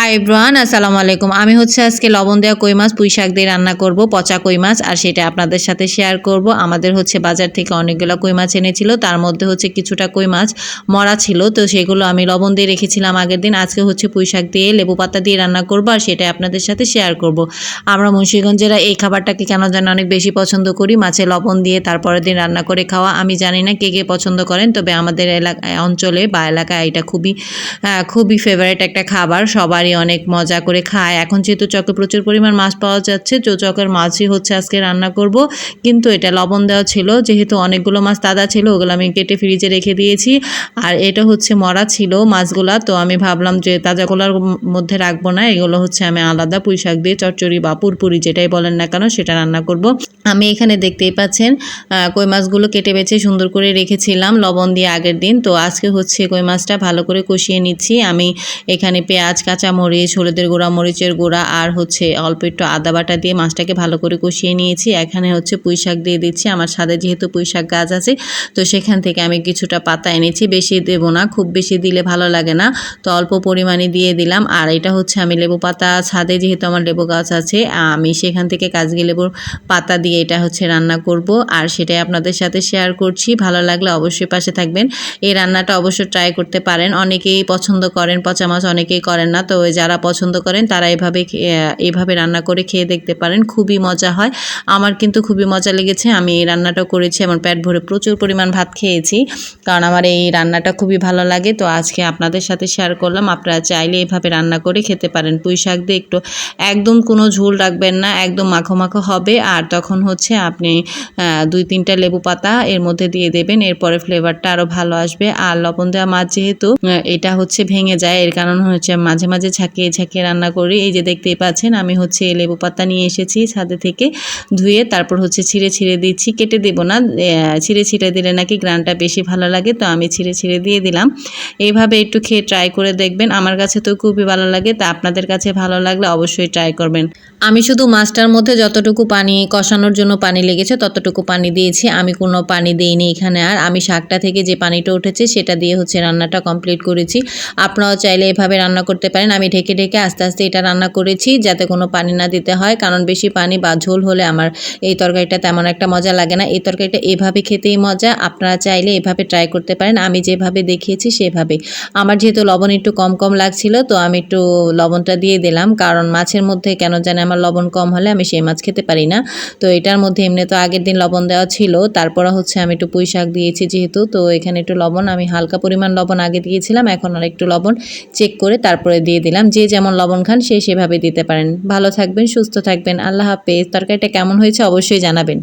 Hi everyone, আসসালামু আলাইকুম। আমি হচ্ছে আজকে লবণ দেওয়া কই মাছ পুঁই শাক দিয়ে রান্না করব, পচা কই মাছ, আর সেটা আপনাদের সাথে শেয়ার করব। আমাদের হচ্ছে বাজার থেকে অনেকগুলো কই মাছ এনেছিল, তার মধ্যে হচ্ছে কিছুটা কই মাছ মরা ছিল, তো সেগুলো আমি লবণ দিয়ে রেখেছিলাম আগের দিন। আজকে হচ্ছে পুঁই শাক দিয়ে লেবু পাতা দিয়ে রান্না করব, আর সেটা আপনাদের সাথে শেয়ার করব। আমরা মুন্সিগঞ্জেরা এই খাবারটাকে কেন যেন অনেক বেশি পছন্দ করি, মাছে লবণ দিয়ে তারপরের দিন রান্না করে খাওয়া। আমি জানি না কে কে পছন্দ করেন, তবে আমাদের অঞ্চলে বা এলাকায় এটা খুবই ফেভারিট একটা খাবার, সবারই অনেক মজা করে খায়। এখন যেহেতু চকে প্রচুর পরিমাণ মাছ পাওয়া যাচ্ছে, তো চকের মাছই হচ্ছে আজকে রান্না করব। কিন্তু এটা লবণ দেওয়া ছিল, যেহেতু অনেকগুলো মাছ তাজা ছিল, ওগুলো আমি কেটে ফ্রিজে রেখে দিয়েছি। আর এটা হচ্ছে মরা ছিল মাছগুলা, তো আমি ভাবলাম যে তাজাগুলোর মধ্যে রাখবো না, এগুলো হচ্ছে আমি আলাদা পুঁই শাক দিয়ে চচ্চড়ি বা পুরপুরি যেটাই বলেন না কেন সেটা রান্না করব। আমি এখানে দেখতেই পাচ্ছেন কই মাছগুলো কেটে বেছে সুন্দর করে রেখেছিলাম লবণ দিয়ে আগের দিন। তো আজকে হচ্ছে কই মাছটা ভালো করে কষিয়ে নিচ্ছি। আমি এখানে পেঁয়াজ, কাঁচামরিচ, হলুদের গুঁড়া, মরিচের গুঁড়া আর হচ্ছে অল্প একটু আদা বাটা দিয়ে মাছটাকে ভালো করে কষিয়ে নিয়েছি। এখানে হচ্ছে পুঁই শাক দিয়ে দিচ্ছি। আমার ছাদে যেহেতু পুঁই শাক গাছ আছে, তো সেখান থেকে আমি কিছুটা পাতা এনেছি, বেশি দেবো না, খুব বেশি দিলে ভালো লাগে না, তো অল্প পরিমাণে দিয়ে দিলাম। আর এটা হচ্ছে আমি লেবু পাতা, ছাদে যেহেতু আমার লেবু গাছ আছে, আমি সেখান থেকে কাজগি লেবুর পাতা দিয়ে এটা হচ্ছে রান্না করব, আর সেটাই আপনাদের সাথে শেয়ার করছি। ভালো লাগলে অবশ্যই পাশে থাকবেন। এই রান্নাটা অবশ্যই ট্রাই করতে পারেন। অনেকেই পছন্দ করেন পচা মাছ, অনেকেই করেন না, তো যারা পছন্দ করেন তারা এইভাবে রান্না করে খেয়ে দেখতে পারেন, খুবই মজা হয়। আমার কিন্তু খুবই মজা লেগেছে। আমি এই রান্নাটা করেছি, আমার পেট ভরে প্রচুর পরিমাণ ভাত খেয়েছি, কারণ আমার এই রান্নাটা খুবই ভালো লাগে। তো আজকে আপনাদের সাথে শেয়ার করলাম। আপনারা চাইলে এভাবে রান্না করে খেতে পারেন। পুঁই শাক দিয়ে একদম কোনো ঝোল রাখবেন না, একদম মাখো মাখো হবে। আর তখন হচ্ছে আপনি 2-3টা লেবু পাতা এর মধ্যে দিয়ে দেবেন, এরপরে ফ্লেভারটা আরও ভালো আসবে। আর লবণ দেওয়া মাছ যেহেতু এটা হচ্ছে ভেঙে যায়, এর কারণ হচ্ছে মাঝে মাঝে ঝাঁকিয়ে ঝাঁকিয়ে রান্না করি। এই যে দেখতেই পাচ্ছেন, আমি হচ্ছে লেবু পাতা নিয়ে এসেছি ছাদে থেকে ধুয়ে, তারপর হচ্ছে ছিঁড়ে ছিঁড়ে দিচ্ছি, কেটে দেবো না, ছিঁড়ে ছিঁড়ে দিলে নাকি গ্রানটা বেশি ভালো লাগে, তো আমি ছিঁড়ে ছিঁড়ে দিয়ে দিলাম। এইভাবে একটু খেয়ে ট্রাই করে দেখবেন। আমার কাছে তো খুবই ভালো লাগে, তা আপনাদের কাছে ভালো লাগলে অবশ্যই ট্রাই করবেন। আমি শুধু মাছটার মধ্যে যতটুকু পানি কষানোর জন্য পানি লেগেছে ততটুকু পানি দিয়েছি, আমি কোনো পানি দিইনি এখানে। আর আমি শাকটা থেকে যে পানিটা উঠেছে সেটা দিয়ে হচ্ছে রান্নাটা কমপ্লিট করেছি। আপনারাও চাইলে এভাবে রান্না করতে পারেন। আমি ঢেকে ঢেকে আস্তে আস্তে এটা রান্না করেছি, যাতে কোনো পানি না দিতে হয়, কারণ বেশি পানি বা ঝোল হলে আমার এই তরকারিটা তেমন একটা মজা লাগে না। এই তরকারিটা এভাবে খেতেই মজা। আপনারা চাইলে এভাবে ট্রাই করতে পারেন, আমি যেভাবে দেখিয়েছি সেভাবে। আমার যেহেতু লবণ একটু কম কম লাগছিল, তো আমি একটু লবণটা দিয়ে দিলাম, কারণ মাছের মধ্যে কেন জানি আমার লবণ কম হলে আমি সেই মাছ খেতে পারি না। তো এটার মধ্যে এমনি তো আগের দিন লবণ দেওয়া ছিল, তারপরে হচ্ছে আমি একটু পুঁই শাক দিয়েছি যেহেতু, তো এখানে একটু লবণ, আমি হালকা পরিমাণ লবণ আগে দিয়েছিলাম, এখন আর একটু লবণ চেক করে তারপরে দিয়ে দিলাম। যে যেমন লবণ খান সে সেভাবে দিতে পারেন। ভালো থাকবেন, সুস্থ থাকবেন। আল্লাহ হাফেজ। তরকারিটা কেমন হয়েছে অবশ্যই জানাবেন।